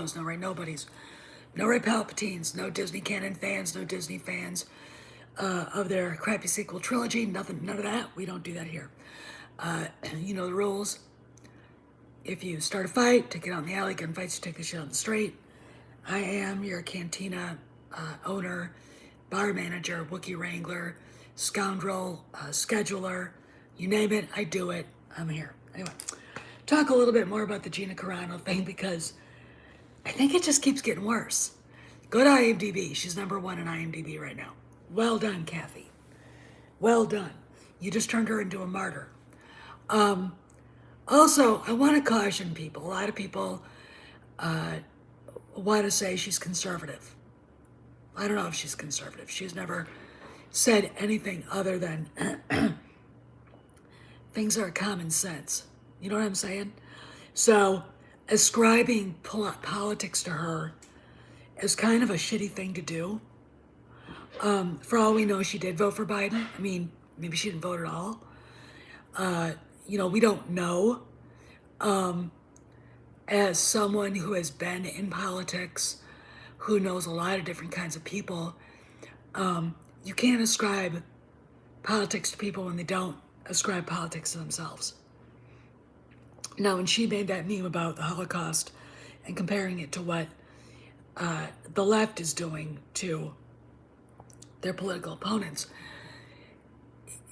Carlos, no Ray Nobodies, no Ray Palpatines, no Disney canon fans, no Disney fans of their crappy sequel trilogy. Nothing, none of that. We don't do that here. You know the rules. If you start a fight, take it out in the alley. Gun fights, you take the shit on the street. I am your cantina owner, bar manager, Wookiee wrangler, scoundrel, scheduler. You name it, I do it. I'm here. Anyway, talk a little bit more about the Gina Carano thing because I think it just keeps getting worse. Go to IMDb. She's #1 in IMDb right now. Well done, Kathy. Well done. You just turned her into a martyr. Also, I want to caution people. A lot of people want to say she's conservative. I don't know if she's conservative. She's never said anything other than things are common sense. You know what I'm saying? So, ascribing politics to her is kind of a shitty thing to do. For all we know, she did vote for Biden. I mean, maybe she didn't vote at all. You know, we don't know. As someone who has been in politics, who knows a lot of different kinds of people, you can't ascribe politics to people when they don't ascribe politics to themselves. Now, when she made that meme about the Holocaust and comparing it to what the left is doing to their political opponents,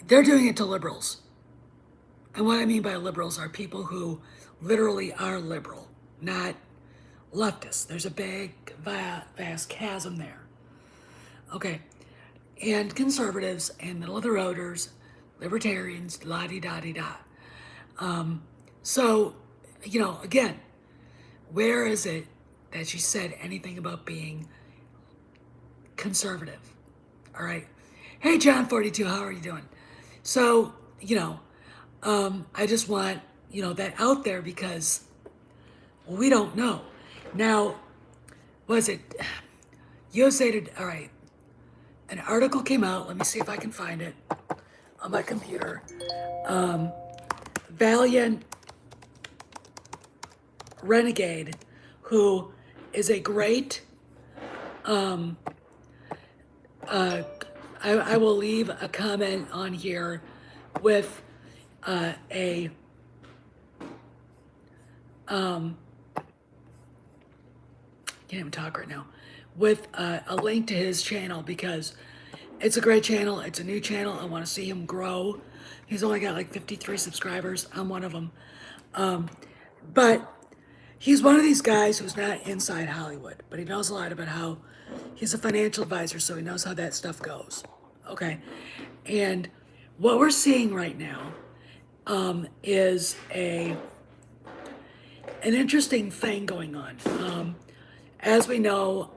they're doing it to liberals. And what I mean by liberals are people who literally are liberal, not leftists. There's a big, vast chasm there. Okay. And conservatives and middle of the roaders, libertarians, la-di-da-di-da. So, you know, again, where is it that she said anything about being conservative? All right. Hey, John 42, how are you doing? So, you know, I just want, you know, that out there because we don't know. Now, was it USA Today? All right. An article came out. Let me see if I can find it on my computer. Valiant Renegade, who is a great, I will leave a comment on here with can't even talk right now, with a link to his channel because it's a great channel. It's a new channel. I want to see him grow. He's only got like 53 subscribers. I'm one of them. But he's one of these guys who's not inside Hollywood, but he knows a lot about how he's a financial advisor, so he knows how that stuff goes. Okay. And what we're seeing right now is an interesting thing going on. As we know,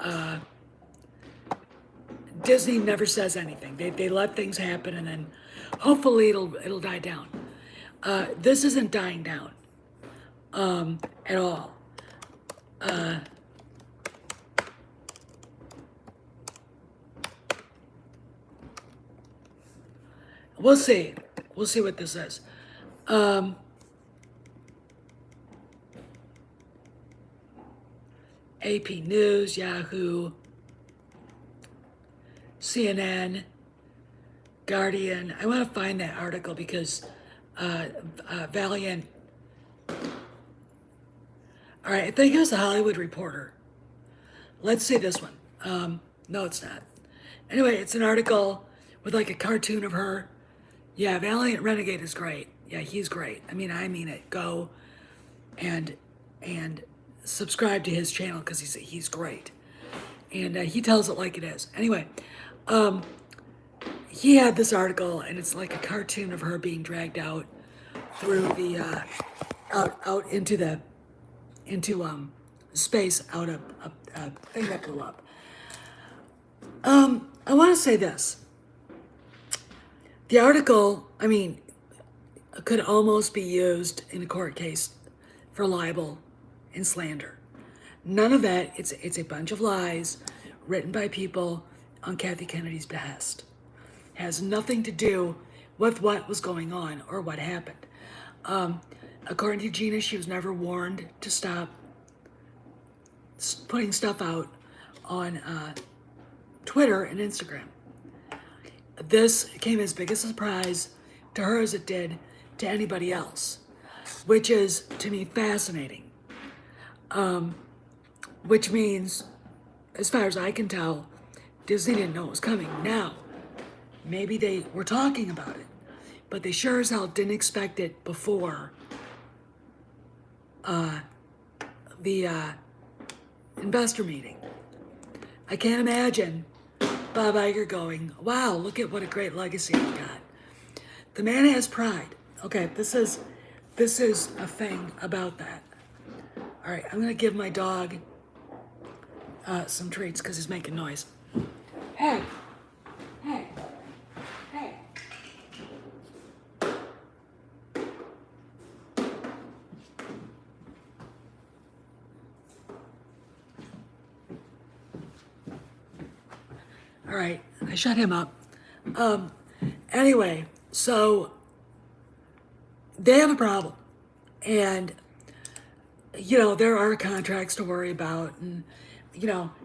Disney never says anything. They let things happen, and then hopefully it'll die down. This isn't dying down at all. We'll see. We'll see what this is. AP News, Yahoo, CNN, Guardian. I want to find that article because Valiant. All right, I think it was the Hollywood Reporter. Let's see this one. No, it's not. Anyway, it's an article with like a cartoon of her. Yeah, Valiant Renegade is great. Yeah, he's great. I mean it. Go and subscribe to his channel because he's great, and he tells it like it is. Anyway, he had this article, and it's like a cartoon of her being dragged out through the out into space out of a thing that blew up. I want to say this. The article, I mean, could almost be used in a court case for libel and slander. None of that. It's a bunch of lies written by people on Kathy Kennedy's behest. Has nothing to do with what was going on or what happened. According to Gina, she was never warned to stop putting stuff out on Twitter and Instagram. This came as big a surprise to her as it did to anybody else, which is, to me, fascinating. Which means, as far as I can tell, Disney didn't know it was coming. Now, maybe they were talking about it, but they sure as hell didn't expect it before the investor meeting. I can't imagine Bob Iger going, wow, look at what a great legacy I've got. The man has pride. Okay, this is a thing about that. All right, I'm gonna give my dog some treats because he's making noise. Hey, hey, hey. All right, I shut him up. Anyway, so they have a problem. And, there are contracts to worry about. And,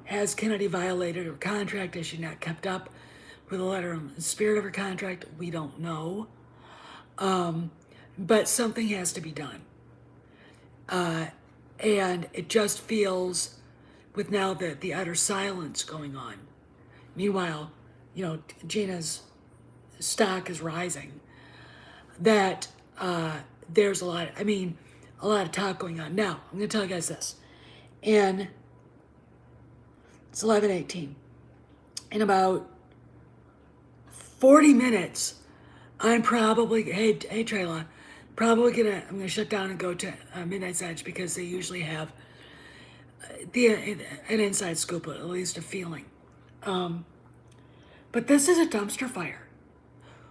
has Kennedy violated her contract? Has she not kept up with the letter and spirit of her contract? We don't know. But something has to be done. And it just feels, with now the utter silence going on. Meanwhile, Gina's stock is rising. That there's a lot of talk going on. Now, I'm going to tell you guys this. And it's 11:18. In about 40 minutes, I'm probably, hey Trayla, I'm going to shut down and go to Midnight's Edge because they usually have an inside scoop, at least a feeling. But this is a dumpster fire.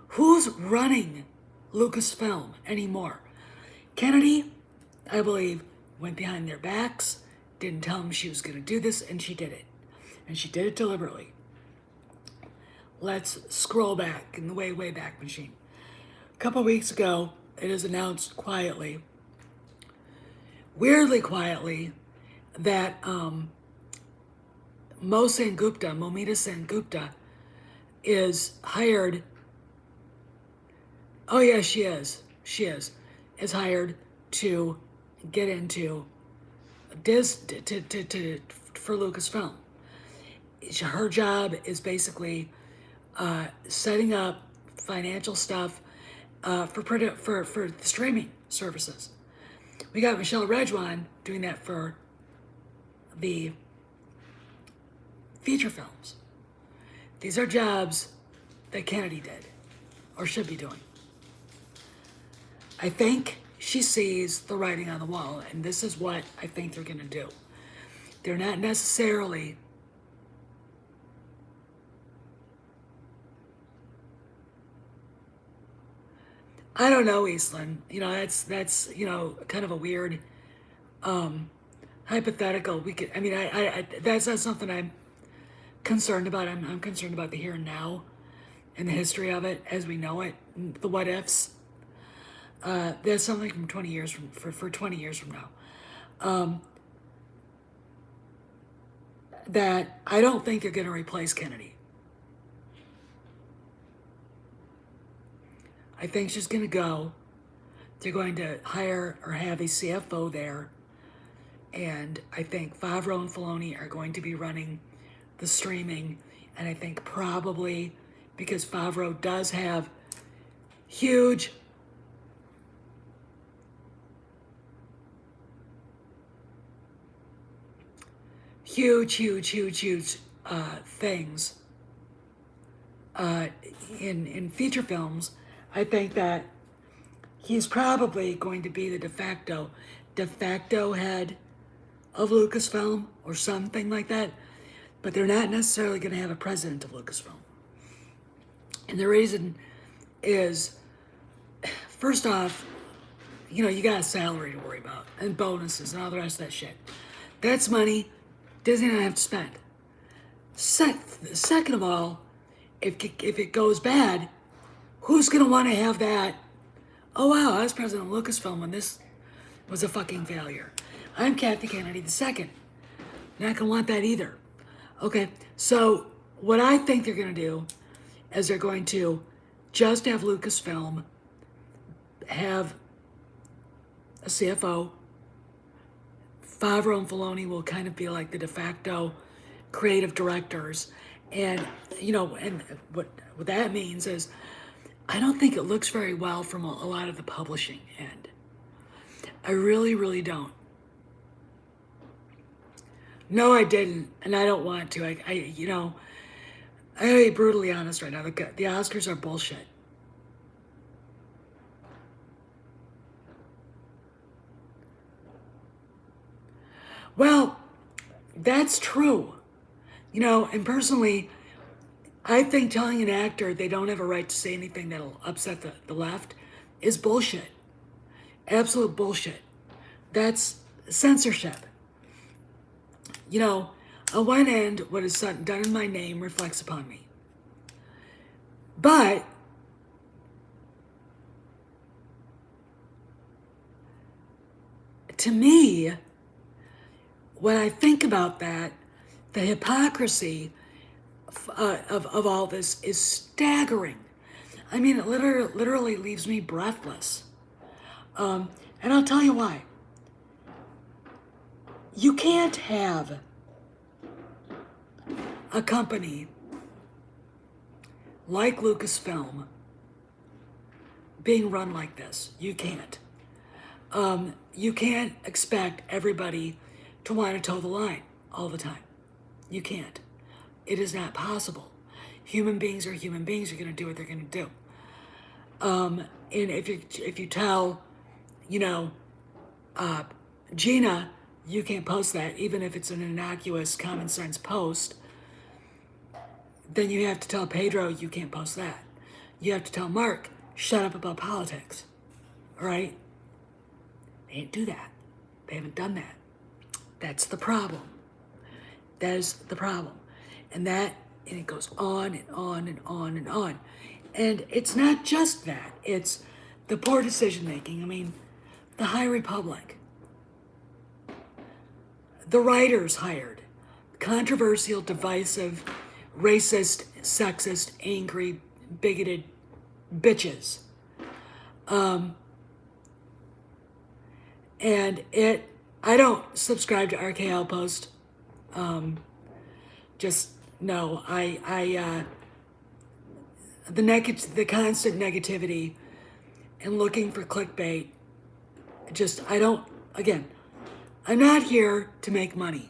Who's running Lucasfilm anymore? Kennedy, I believe, went behind their backs, didn't tell them she was going to do this, and she did it. And she did it deliberately. Let's scroll back in the way back machine. A couple weeks ago, it is announced quietly, weirdly quietly, that Momita Sengupta, is hired. Oh yeah, she is hired to get into for Lucasfilm. Her job is basically setting up financial stuff for the streaming services. We got Michelle Rejwan doing that for the feature films. These are jobs that Kennedy did, or should be doing. I think she sees the writing on the wall, and this is what I think they're going to do. They're not necessarily I don't know, Eastland. That's kind of a weird hypothetical. That's not something I'm concerned about. I'm concerned about the here and now and the history of it as we know it, the what ifs. That's something from 20 years for 20 years from now. That I don't think they're going to replace Kennedy. I think she's going to go. They're going to hire or have a CFO there. And I think Favreau and Filoni are going to be running the streaming. And I think probably because Favreau does have huge things in feature films, I think that he's probably going to be the de facto head of Lucasfilm or something like that, but they're not necessarily going to have a president of Lucasfilm. And the reason is, first off, you got a salary to worry about and bonuses and all the rest of that shit. That's money Disney doesn't have to spend. Second of all, if it goes bad, who's going to want to have that? Oh, wow, I was president of Lucasfilm when this was a fucking failure. I'm Kathy Kennedy II. You're not going to want that either. Okay, so what I think they're going to do is they're going to just have Lucasfilm have a CFO. Favreau and Filoni will kind of be like the de facto creative directors. And, and what that means is I don't think it looks very well from a lot of the publishing end. I really, really don't. No, I didn't, and I don't want to. I'm going to be brutally honest right now. The Oscars are bullshit. Well, that's true. And personally, I think telling an actor they don't have a right to say anything that'll upset the left is bullshit. Absolute bullshit. That's censorship. On one end, what is done in my name reflects upon me. But to me, when I think about that, the hypocrisy of all this is staggering. I mean, it literally leaves me breathless. And I'll tell you why. You can't have a company like Lucasfilm being run like this. You can't. You can't expect everybody to want to toe the line all the time. You can't. It is not possible. Human beings are human beings. Are going to do what they're going to do. And if you tell, Gina, you can't post that, even if it's an innocuous common sense post, then you have to tell Pedro you can't post that. You have to tell Mark, shut up about politics. All right? They didn't do that. They haven't done that. That's the problem. That is the problem. And it goes on and on and on and on. And it's not just that. It's the poor decision making. I mean, the High Republic. The writers hired. Controversial, divisive, racist, sexist, angry, bigoted bitches. And I don't subscribe to RKL Post. Just no. The constant negativity and looking for clickbait. I'm not here to make money.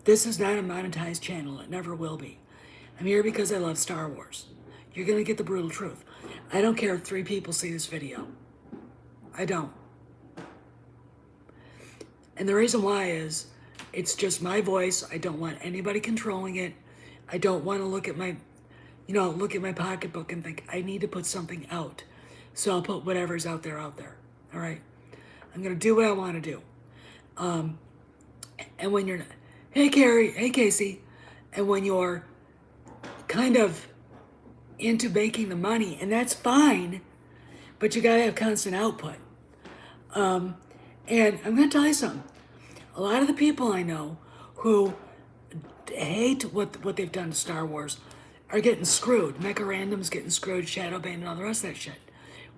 This is not a monetized channel. It never will be. I'm here because I love Star Wars. You're going to get the brutal truth. I don't care if 3 people see this video. I don't. And the reason why is it's just my voice. I don't want anybody controlling it. I don't want to look at my pocketbook and think I need to put something out. So I'll put whatever's out there. All right. I'm going to do what I want to do. And when you're, hey Carrie, hey Casey, and when you're kind of into making the money, and that's fine, but you got to have constant output. And I'm going to tell you something. A lot of the people I know who hate what they've done to Star Wars are getting screwed. Mecha Random's getting screwed, Shadowbane, and all the rest of that shit.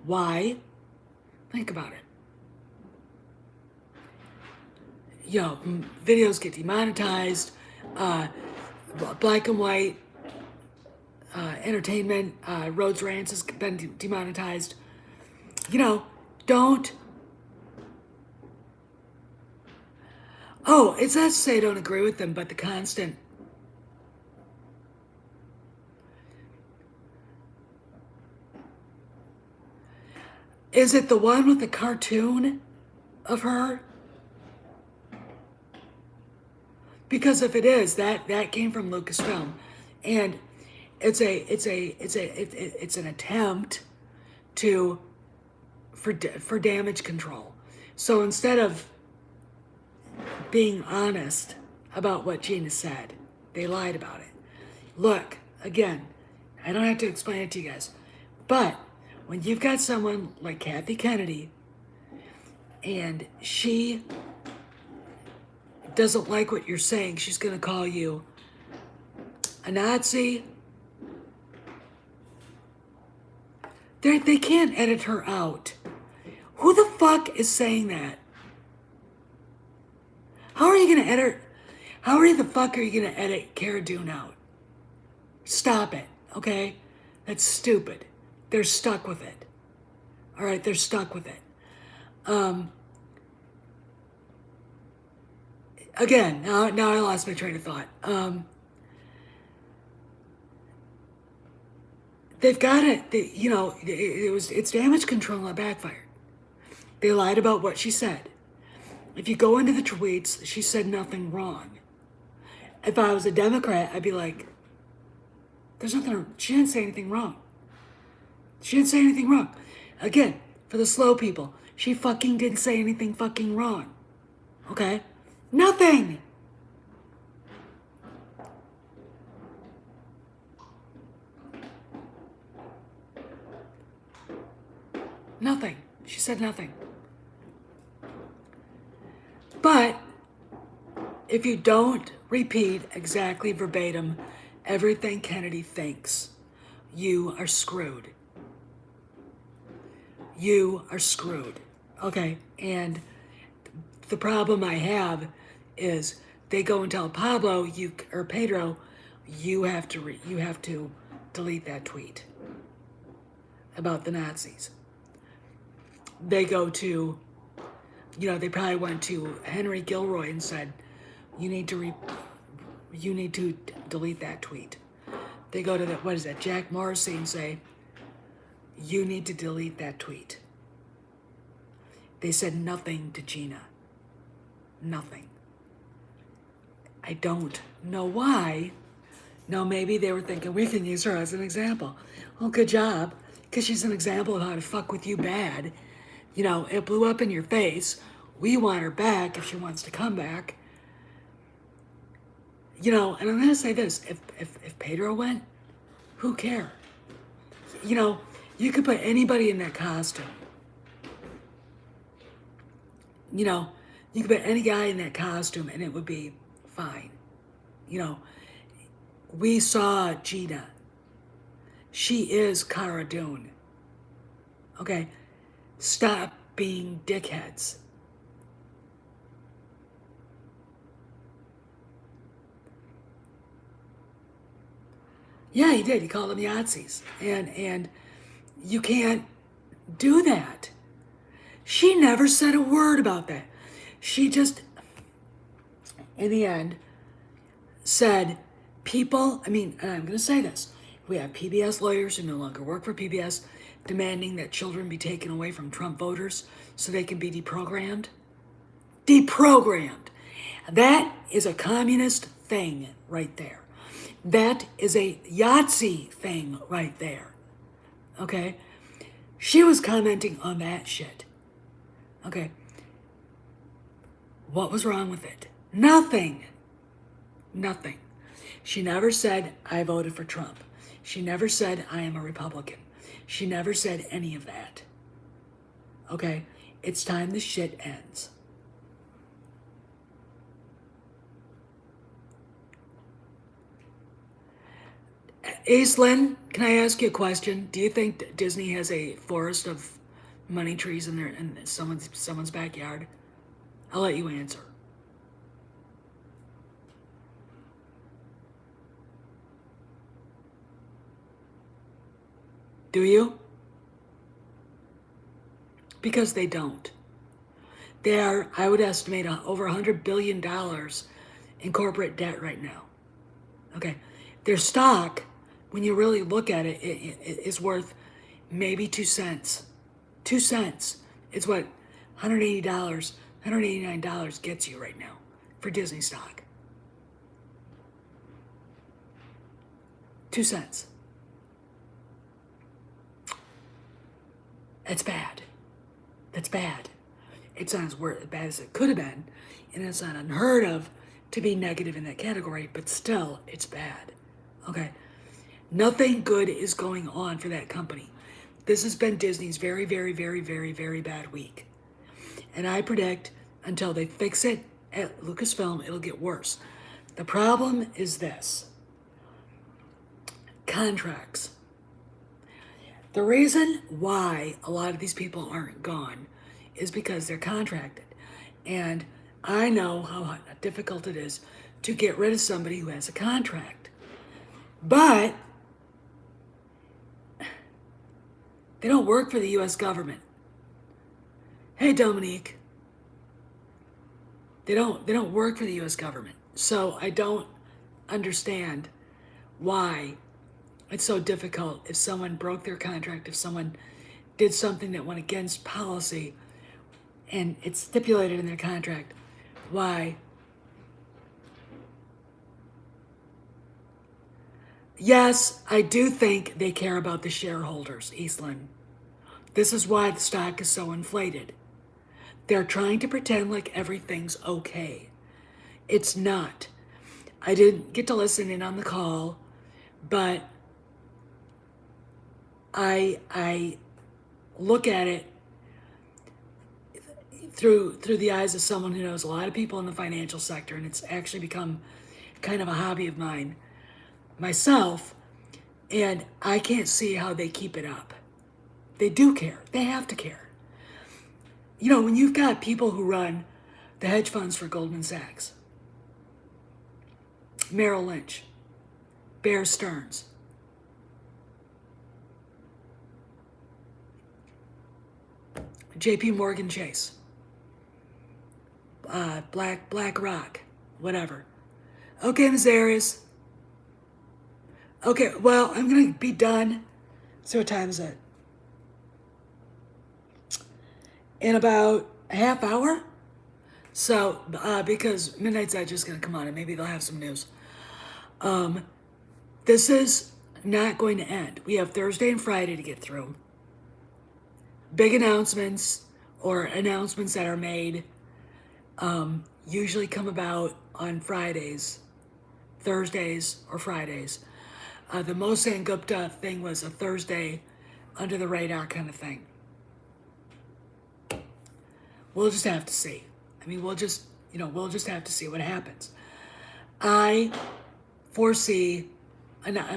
Why? Think about it. Videos get demonetized, black and white entertainment, Rhodes Rants has been demonetized. Don't. Oh, it's not to say I don't agree with them, but the constant. Is it the one with the cartoon of her? Because if it is, that came from Lucasfilm, and it's an attempt for damage control. So instead of being honest about what Gina said, they lied about it. Look, again, I don't have to explain it to you guys, but when you've got someone like Kathy Kennedy, and she doesn't like what you're saying, she's going to call you a Nazi. They can't edit her out. Who the fuck is saying that? How are you going to edit? How are you the fuck are you going to edit Cara Dune out? Stop it, okay? That's stupid. They're stuck with it. All right, they're stuck with it. Again, now I lost my train of thought. They've got it. It's damage control that backfired. They lied about what she said. If you go into the tweets, she said nothing wrong. If I was a Democrat, I'd be like, there's nothing, she didn't say anything wrong. She didn't say anything wrong. Again, for the slow people, she fucking didn't say anything fucking wrong. Okay? Nothing! Nothing. She said nothing. But if you don't repeat exactly verbatim everything Kennedy thinks, you are screwed. You are screwed. Okay? And the problem I have is they go and tell Pablo or Pedro, you have to delete that tweet about the Nazis. They go to, they probably went to Henry Gilroy and said, you need to delete that tweet. They go to Jack Morrissey and say, you need to delete that tweet. They said nothing to Gina. Nothing. I don't know why. No, maybe they were thinking we can use her as an example. Well, good job, because she's an example of how to fuck with you bad. It blew up in your face. We want her back if she wants to come back. And I'm going to say this. If Pedro went, who cares? You could put anybody in that costume. You could put any guy in that costume and it would be fine. We saw Gina. She is Cara Dune. Okay? Stop being dickheads. Yeah, he did. He called them Yahtzees. And you can't do that. She never said a word about that. She just, in the end, said, and I'm going to say this. We have PBS lawyers who no longer work for PBS demanding that children be taken away from Trump voters so they can be deprogrammed. Deprogrammed. That is a communist thing right there. That is a Yahtzee thing right there. Okay? She was commenting on that shit. Okay? What was wrong with it? Nothing. Nothing. She never said, I voted for Trump. She never said, I am a Republican. She never said any of that. Okay? It's time this shit ends. Aislinn, can I ask you a question? Do you think Disney has a forest of money trees in someone's backyard? I'll let you answer. Do you? Because they don't. They are, I would estimate, over $100 billion in corporate debt right now. Okay. Their stock, when you really look at it, it is worth maybe 2 cents. 2 cents is what $180, $189 gets you right now for Disney stock. 2 cents. That's bad. That's bad. It's not as bad as it could have been, and it's not unheard of to be negative in that category, but still, it's bad. Okay? Nothing good is going on for that company. This has been Disney's very, very, very, very, very bad week. And I predict until they fix it at Lucasfilm, it'll get worse. The problem is this: contracts. The reason why a lot of these people aren't gone is because they're contracted. And I know how difficult it is to get rid of somebody who has a contract. But they don't work for the U.S. government. Hey, Dominique. They don't work for the U.S. government. So I don't understand why it's so difficult if someone broke their contract, if someone did something that went against policy and it's stipulated in their contract, why? Yes, I do think they care about the shareholders, Eastland. This is why the stock is so inflated. They're trying to pretend like everything's okay. It's not. I didn't get to listen in on the call, but I look at it through the eyes of someone who knows a lot of people in the financial sector, and it's actually become kind of a hobby of mine myself, and I can't see how they keep it up. They do care. They have to care. You know, when you've got people who run the hedge funds for Goldman Sachs, Merrill Lynch, Bear Stearns, JP Morgan Chase, Black Rock, whatever. Okay, Ms. Arias. Okay, well, I'm going to be done. So what time is it? In about a half hour? So, because Midnight's Edge is going to come on and maybe they'll have some news. This is not going to end. We have Thursday and Friday to get through. Big announcements or announcements that are made usually come about on Fridays, Thursdays, or Fridays. The Mohsen Gupta thing was a Thursday under the radar kind of thing. We'll just have to see. I mean, we'll just have to see what happens. I foresee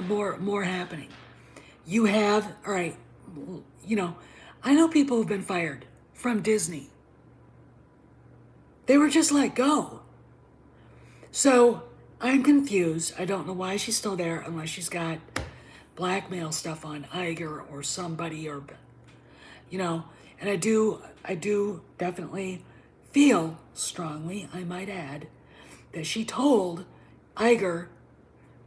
more happening. You have, all right, you know, I know people who've been fired from Disney. They were just let go. So I'm confused. I don't know why she's still there unless she's got blackmail stuff on Iger or somebody, or, you know, and I do definitely feel strongly, I might add, that she told Iger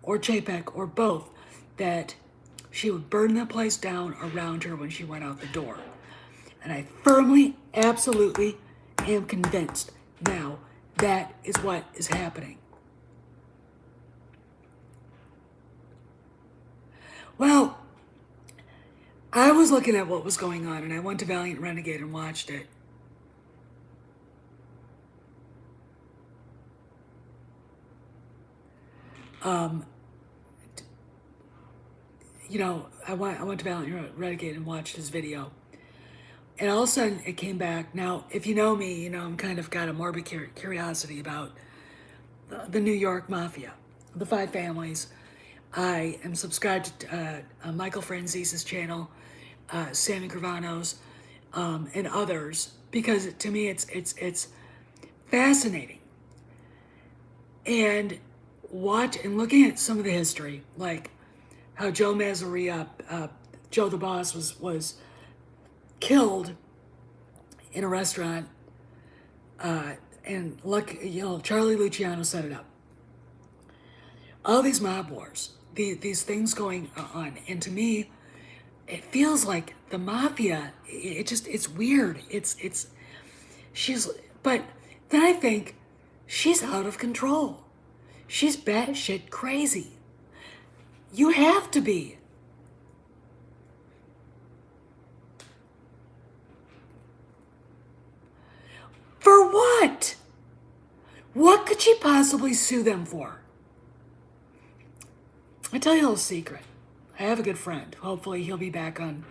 or Chapek or both that she would burn the place down around her when she went out the door. And I firmly, absolutely am convinced now that is what is happening. Well, I was looking at what was going on, and I went to Valiant Renegade and watched it. You know, I went to Valiant Renegade and watched his video. And all of a sudden, it came back. Now, if you know me, you know I'm kind of got a morbid curiosity about the New York Mafia, the five families. I am subscribed to Michael Franzise's channel, Sammy Carano's, and others, because to me it's fascinating. And looking at some of the history, like how Joe Mazzaria, Joe the Boss, was killed in a restaurant, and Charlie Luciano set it up. All these mob wars, these things going on, and to me, it feels like the mafia. It's weird. But then I think she's out of control. She's batshit crazy. You have to be. For what? What could she possibly sue them for? I tell you a little secret. I have a good friend. Hopefully he'll be back on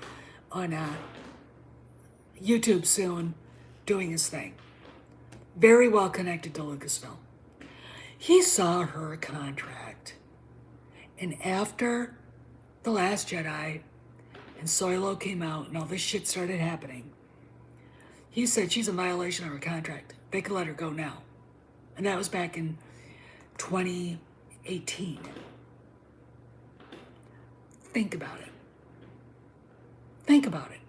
YouTube soon doing his thing. very well connected to Lucasfilm. He saw her contract. And after The Last Jedi and Solo came out and all this shit started happening, he said she's in violation of her contract. They could let her go now. And that was back in 2018. Think about it. Think about it.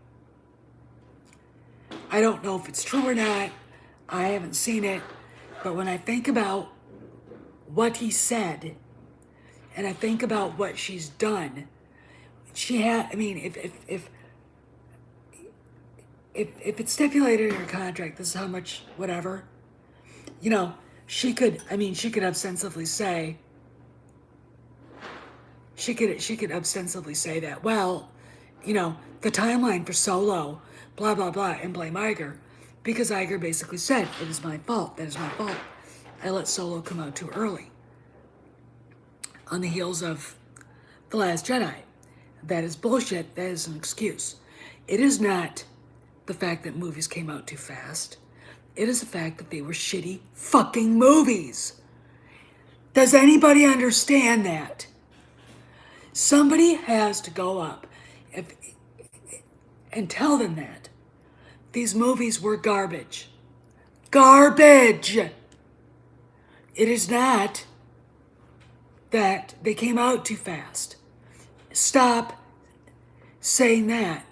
I don't know if it's true or not. I haven't seen it. But when I think about what he said, and I think about what she's done, she had, I mean, if it's stipulated in her contract, this is how much, whatever, you know, she could ostensibly say, she could ostensibly say that, well, you know, the timeline for Solo, blah, blah, blah, and blame Iger, because Iger basically said, it is my fault, that is my fault. I let Solo come out too early. On the heels of The Last Jedi. That is bullshit. That is an excuse. It is not the fact that movies came out too fast. It is the fact that they were shitty fucking movies. Does anybody understand that? Somebody has to go up and tell them that. These movies were garbage. Garbage! It is not that they came out too fast. Stop saying that.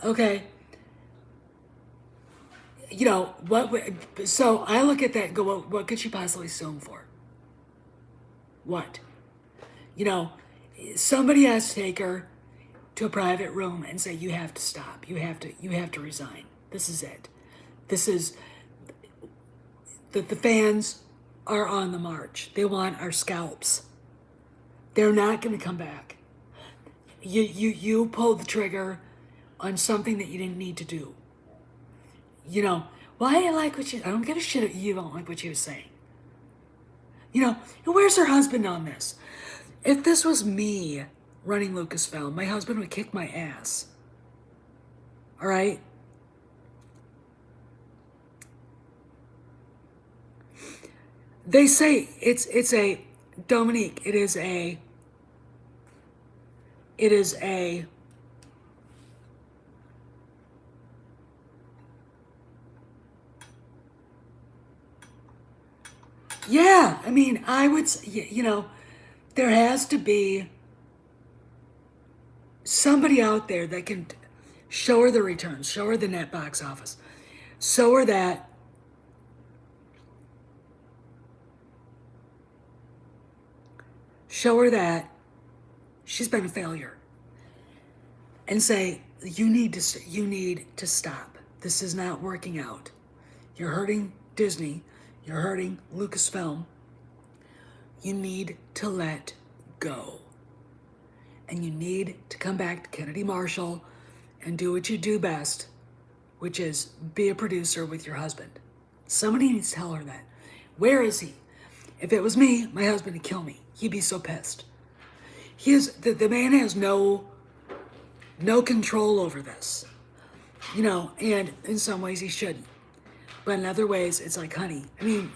Okay. You know, so I look at that and go, what could she possibly sue him for? What? You know, somebody has to take her to a private room and say, you have to stop. You have to resign. This is it. This is, the fans are on the march. They want our scalps. They're not going to come back. You pulled the trigger on something that you didn't need to do. You know, well, I didn't like what I don't give a shit if you don't like what she was saying. You know, and where's her husband on this? If this was me running Lucasfilm, my husband would kick my ass. All right? They say it's a, Dominique, it is a, yeah, I mean, I would, you know, there has to be somebody out there that can show her the returns, show her the net box office, show her that she's been a failure, and say, you need to stop. This is not working out. You're hurting Disney. You're hurting Lucasfilm. You need to let go. And you need to come back to Kennedy Marshall and do what you do best, which is be a producer with your husband. Somebody needs to tell her that. Where is he? If it was me, my husband would kill me. He'd be so pissed. The man has no control over this. You know, and in some ways he shouldn't. But in other ways, it's like, honey, I mean,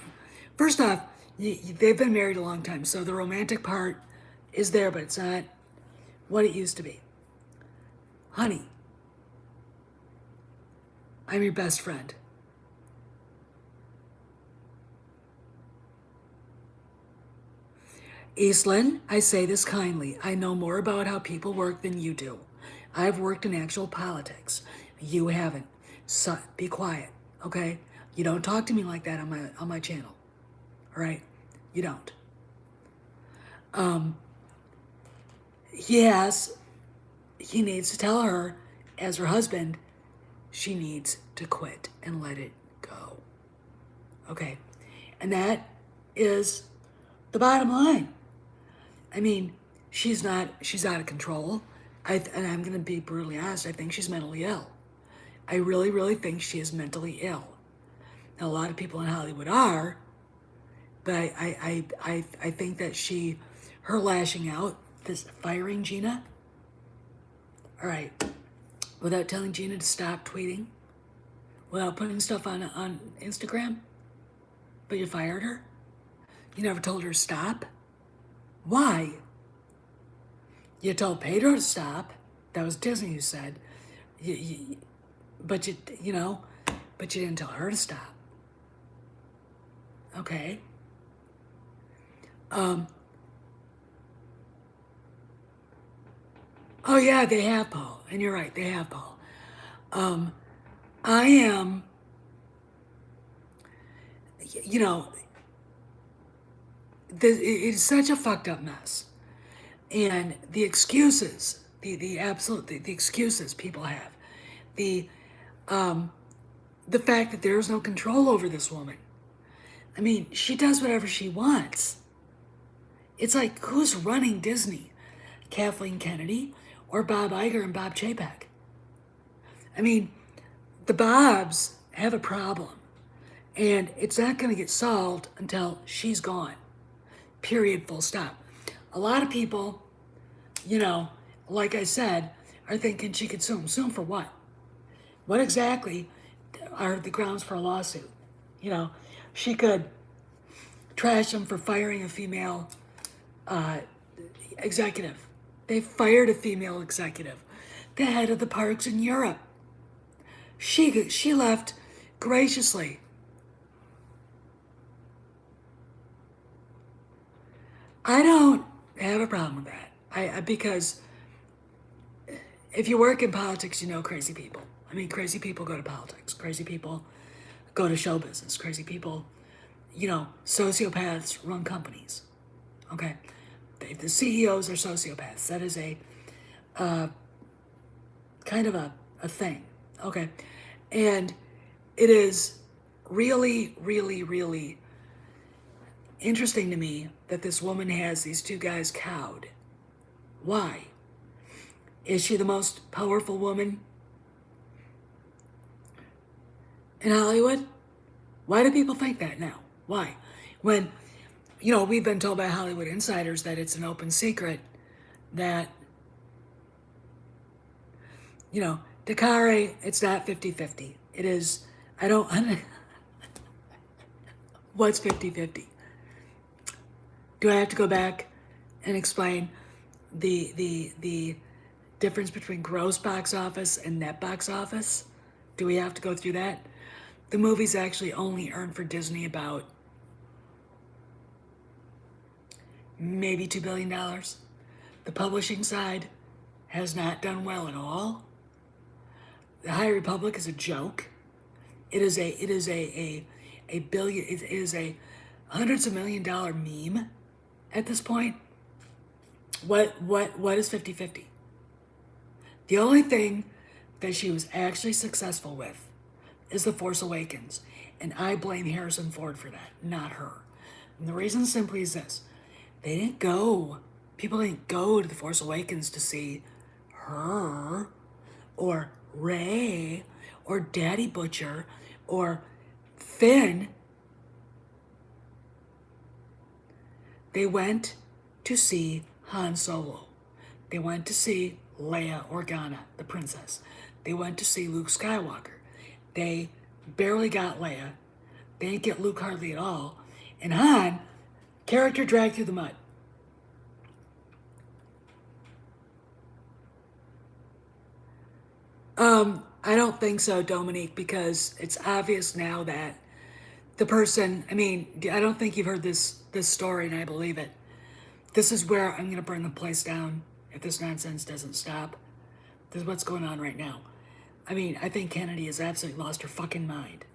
first off, they've been married a long time, so the romantic part is there, but it's not what it used to be. Honey, I'm your best friend. Eastland, I say this kindly. I know more about how people work than you do. I've worked in actual politics. You haven't. So be quiet, okay? You don't talk to me like that on my channel. All right? You don't. He needs to tell her, as her husband, she needs to quit and let it go. Okay? And that is the bottom line. I mean, she's out of control. And I'm going to be brutally honest, I think she's mentally ill. I really, really think she is mentally ill. Now, a lot of people in Hollywood are, but I think that her lashing out, this firing Gina, all right, without telling Gina to stop tweeting, without putting stuff on Instagram? But you fired her? You never told her to stop? Why? You told Pedro to stop. That was Disney who said. You, but you know, but you didn't tell her to stop. Okay. Oh yeah, they have Paul, and you're right, they have Paul. I am, you know, it's such a fucked up mess, and the excuses, the excuses people have, the the fact that there is no control over this woman. I mean, she does whatever she wants. It's like, who's running Disney? Kathleen Kennedy or Bob Iger and Bob Chapek? I mean, the Bobs have a problem, and it's not going to get solved until she's gone. Period, full stop. A lot of people, you know, like I said, are thinking she could sue him. Sue him for what? What exactly are the grounds for a lawsuit? You know, she could trash him for firing a female executive. They fired a female executive, the head of the parks in Europe. She left graciously. I don't have a problem with that. Because if you work in politics, you know crazy people. I mean, crazy people go to politics. Crazy people go to show business. Crazy people, you know, sociopaths run companies. Okay, the CEOs are sociopaths. That is a kind of a thing. Okay, and it is really, really, really interesting to me that this woman has these two guys cowed. Why? Is she the most powerful woman in Hollywood? Why do people think that now? Why? When, you know, we've been told by Hollywood insiders that it's an open secret that, you know, Dakari, it's not 50-50. It is, I don't, what's 50-50? Do I have to go back and explain the difference between gross box office and net box office? Do we have to go through that? The movies actually only earned for Disney about maybe $2 billion. The publishing side has not done well at all. The High Republic is a joke. It is a billion, it is a hundreds of $1,000,000 meme at this point. What is 50-50? The only thing that she was actually successful with is The Force Awakens. And I blame Harrison Ford for that, not her. And the reason simply is this. People didn't go to The Force Awakens to see her or Rey or Daddy Butcher or Finn. They went to see Han Solo. They went to see Leia Organa, the princess. They went to see Luke Skywalker. They barely got Leia. They didn't get Luke hardly at all. And Han, character dragged through the mud. I don't think so, Dominique, because it's obvious now that the person, I mean, I don't think you've heard this story, and I believe it. This is where I'm going to burn the place down if this nonsense doesn't stop. This is what's going on right now. I mean, I think Kennedy has absolutely lost her fucking mind.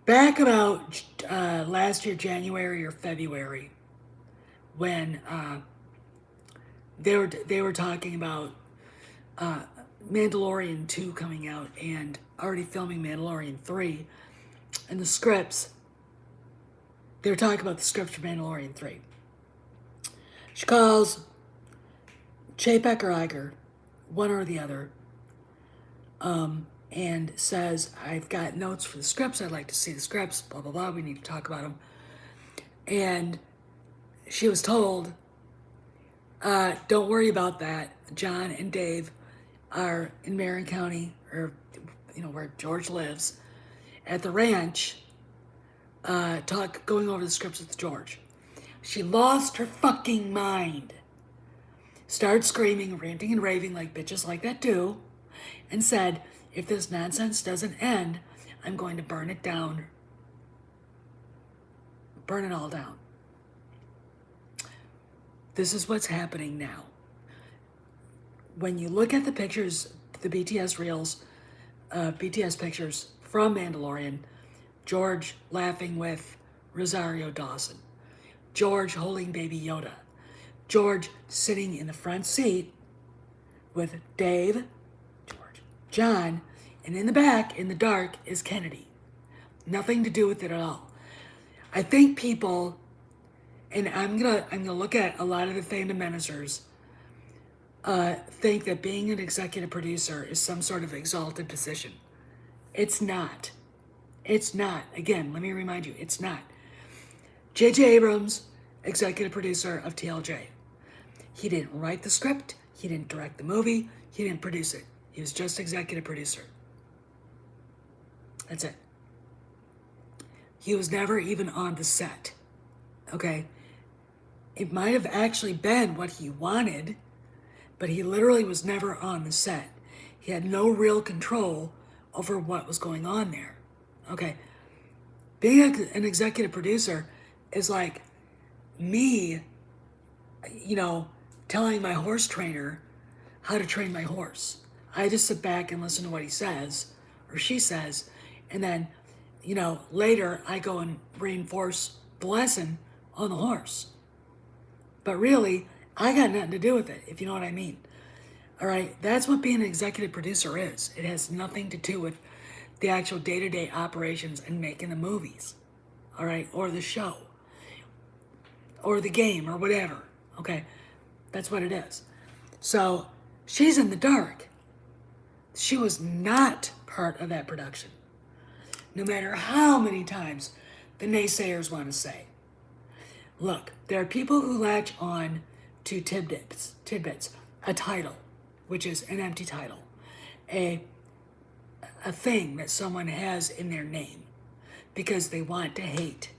Back about last year, January or February, when they were talking about Mandalorian 2 coming out and already filming Mandalorian 3, and the scripts, they were talking about the scripts for Mandalorian 3. She calls Chapek or Iger, one or the other, and says, I've got notes for the scripts, I'd like to see the scripts, blah, blah, blah, we need to talk about them. And she was told, don't worry about that. John and Dave are in Marion County, or where George lives, at the ranch, going over the scripts with George. She lost her fucking mind. Started screaming, ranting, and raving like bitches like that do, and said, if this nonsense doesn't end, I'm going to burn it down. Burn it all down. This is what's happening now. When you look at the pictures, the BTS reels, BTS pictures from Mandalorian, George laughing with Rosario Dawson, George holding baby Yoda, George sitting in the front seat with Dave, George, John, and in the back, in the dark, is Kennedy. Nothing to do with it at all. I think people, and I'm gonna look at a lot of the fandom menacers, think that being an executive producer is some sort of exalted position. It's not. It's not. Again, let me remind you, it's not. J.J. Abrams, executive producer of TLJ. He didn't write the script. He didn't direct the movie. He didn't produce it. He was just executive producer. That's it. He was never even on the set. Okay? It might have actually been what he wanted, but he literally was never on the set. He had no real control over what was going on there. Okay? Being an executive producer is like me, telling my horse trainer how to train my horse. I just sit back and listen to what he says or she says, and then, later I go and reinforce the lesson on the horse. But really, I got nothing to do with it, if you know what I mean. All right, that's what being an executive producer is. It has nothing to do with the actual day-to-day operations and making the movies, all right, or the show, or the game, or whatever, okay? That's what it is. So she's in the dark. She was not part of that production, no matter how many times the naysayers want to say. Look, there are people who latch on to tidbits, a title, which is an empty title, a thing that someone has in their name because they want to hate.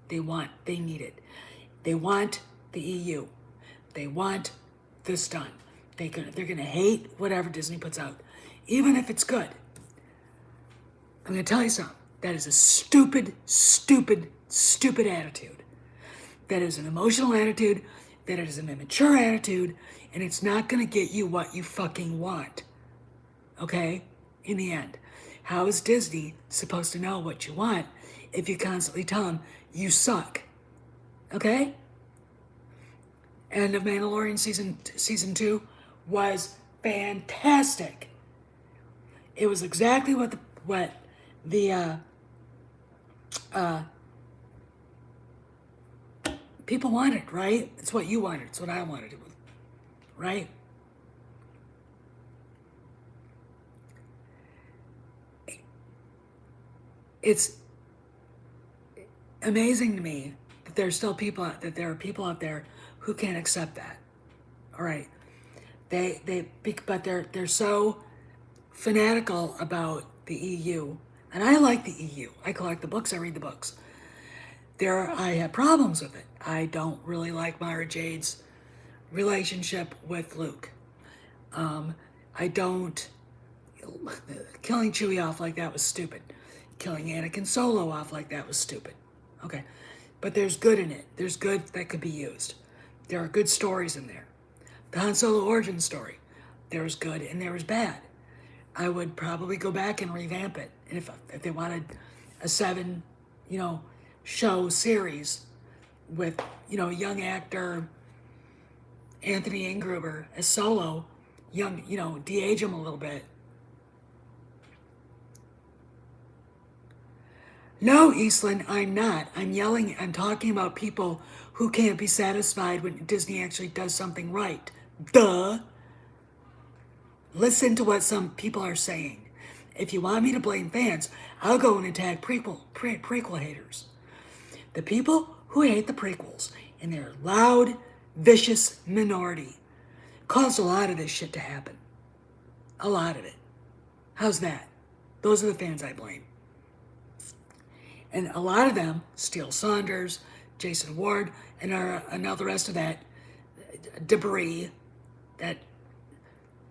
They need it. They want the EU. They want this done. They're gonna hate whatever Disney puts out, even if it's good. I'm gonna tell you something. That is a stupid, stupid, stupid attitude. That is an emotional attitude. That is an immature attitude, and it's not gonna get you what you fucking want. Okay? In the end, how is Disney supposed to know what you want if you constantly tell them you suck? Okay? End of Mandalorian season 2 was fantastic. It was exactly what the people wanted, right? It's what you wanted. It's what I wanted, right? It's amazing to me that there are people out there who can't accept that. All right, but they're so fanatical about the EU, and I like the EU. I collect the books. I read the books. I have problems with it. I don't really like Mara Jade's relationship with Luke. I don't. Killing Chewie off like that was stupid. Killing Anakin Solo off like that was stupid. Okay, but there's good in it. There's good that could be used. There are good stories in there. The Han Solo origin story, there was good and there was bad. I would probably go back and revamp it. And if they wanted a 7, show series with, young actor Anthony Ingruber as Solo, young, de-age him a little bit. No, Eastland, I'm not. I'm talking about people who can't be satisfied when Disney actually does something right. Duh. Listen to what some people are saying. If you want me to blame fans, I'll go and attack prequel haters. The people who hate the prequels, and they're a loud, vicious minority, caused a lot of this shit to happen. A lot of it. How's that? Those are the fans I blame. And a lot of them, Steele Saunders, Jason Ward, and all the rest of that debris, that,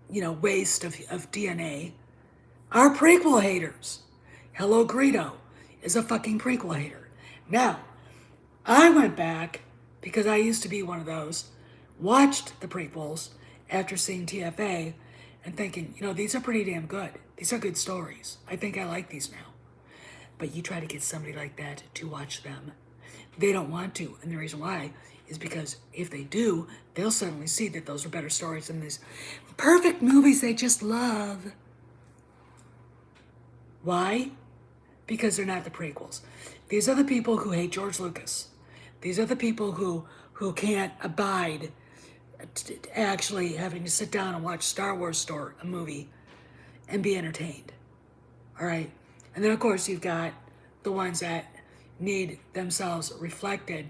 waste of DNA, are prequel haters. Hello Greedo is a fucking prequel hater. Now, I went back, because I used to be one of those, watched the prequels after seeing TFA and thinking, these are pretty damn good. These are good stories. I think I like these now. But you try to get somebody like that to watch them. They don't want to. And the reason why is because if they do, they'll suddenly see that those are better stories than these perfect movies they just love. Why? Because they're not the prequels. These are the people who hate George Lucas. These are the people who can't abide actually having to sit down and watch Star Wars a movie and be entertained. All right? And then, of course, you've got the ones that need themselves reflected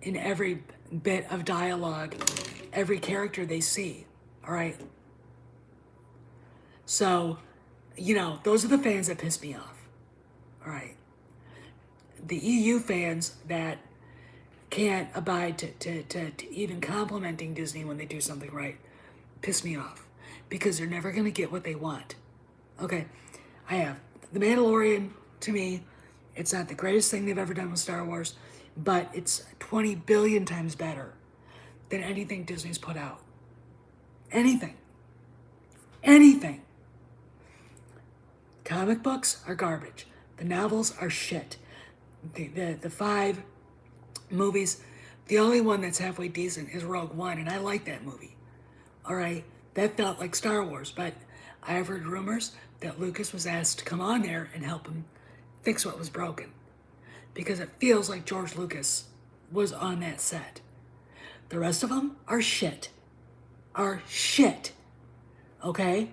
in every bit of dialogue, every character they see. All right? So, those are the fans that piss me off. All right? The EU fans that can't abide to even complimenting Disney when they do something right piss me off, because they're never going to get what they want. Okay, I have The Mandalorian. To me, it's not the greatest thing they've ever done with Star Wars, but it's 20 billion times better than anything Disney's put out. Anything. Comic books are garbage. The novels are shit. The 5 movies, the only one that's halfway decent is Rogue One, and I like that movie. All right, that felt like Star Wars, but I've heard rumors that Lucas was asked to come on there and help him fix what was broken, because it feels like George Lucas was on that set. The rest of them are shit. Okay?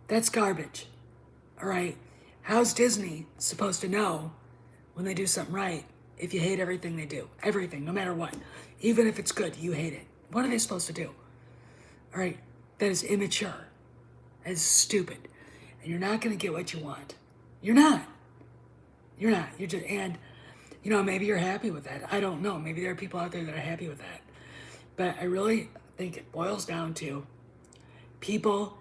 That's garbage. All right? How's Disney supposed to know when they do something right if you hate everything they do? Everything, no matter what. Even if it's good, you hate it. What are they supposed to do? All right? That is immature. That is stupid. And you're not going to get what you want. You're not. You're just, and, maybe you're happy with that. I don't know. Maybe there are people out there that are happy with that. But I really think it boils down to people